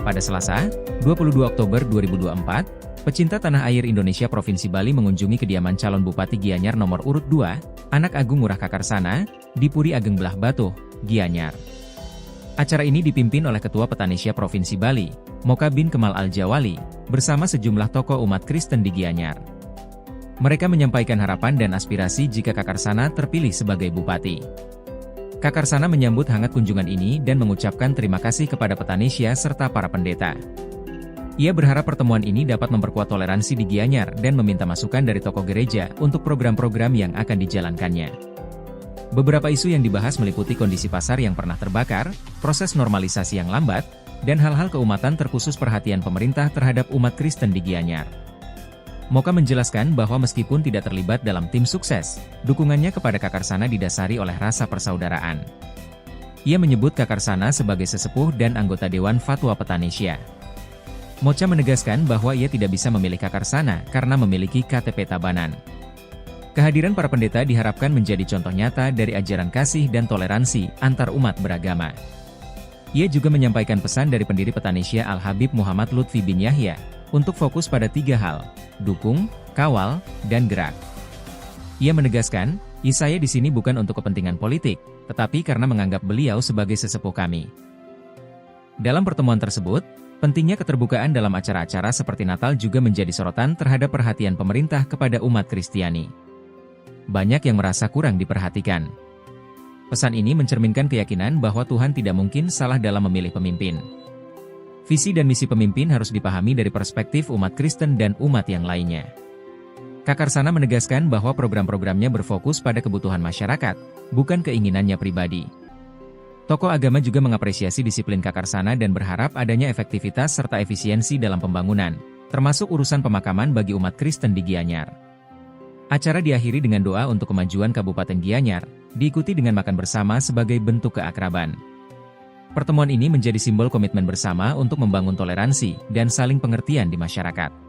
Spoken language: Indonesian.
Pada Selasa, 22 Oktober 2024, pecinta tanah air Indonesia Provinsi Bali mengunjungi kediaman calon Bupati Gianyar nomor urut 2, Anak Agung Ngurah Kakarsana, di Puri Ageng Belah Batuh, Gianyar. Acara ini dipimpin oleh Ketua Petanisya Provinsi Bali, Moka bin Kemal Al-Jawali, bersama sejumlah tokoh umat Kristen di Gianyar. Mereka menyampaikan harapan dan aspirasi jika Kakarsana terpilih sebagai Bupati. Kakarsana menyambut hangat kunjungan ini dan mengucapkan terima kasih kepada Petanisya serta para pendeta. Ia berharap pertemuan ini dapat memperkuat toleransi di Gianyar dan meminta masukan dari tokoh gereja untuk program-program yang akan dijalankannya. Beberapa isu yang dibahas meliputi kondisi pasar yang pernah terbakar, proses normalisasi yang lambat, dan hal-hal keumatan terkhusus perhatian pemerintah terhadap umat Kristen di Gianyar. Moka menjelaskan bahwa meskipun tidak terlibat dalam tim sukses, dukungannya kepada Kakarsana didasari oleh rasa persaudaraan. Ia menyebut Kakarsana sebagai sesepuh dan anggota Dewan Fatwa Petanisya. Moca menegaskan bahwa ia tidak bisa memilih Kakarsana karena memiliki KTP Tabanan. Kehadiran para pendeta diharapkan menjadi contoh nyata dari ajaran kasih dan toleransi antar umat beragama. Ia juga menyampaikan pesan dari pendiri Petanisya Al-Habib Muhammad Lutfi bin Yahya, untuk fokus pada 3 hal: dukung, kawal, dan gerak. Ia menegaskan, saya di sini bukan untuk kepentingan politik, tetapi karena menganggap beliau sebagai sesepuh kami. Dalam pertemuan tersebut, pentingnya keterbukaan dalam acara-acara seperti Natal juga menjadi sorotan terhadap perhatian pemerintah kepada umat Kristiani. Banyak yang merasa kurang diperhatikan. Pesan ini mencerminkan keyakinan bahwa Tuhan tidak mungkin salah dalam memilih pemimpin. Visi dan misi pemimpin harus dipahami dari perspektif umat Kristen dan umat yang lainnya. Kakarsana menegaskan bahwa program-programnya berfokus pada kebutuhan masyarakat, bukan keinginannya pribadi. Tokoh agama juga mengapresiasi disiplin Kakarsana dan berharap adanya efektivitas serta efisiensi dalam pembangunan, termasuk urusan pemakaman bagi umat Kristen di Gianyar. Acara diakhiri dengan doa untuk kemajuan Kabupaten Gianyar, diikuti dengan makan bersama sebagai bentuk keakraban. Pertemuan ini menjadi simbol komitmen bersama untuk membangun toleransi dan saling pengertian di masyarakat.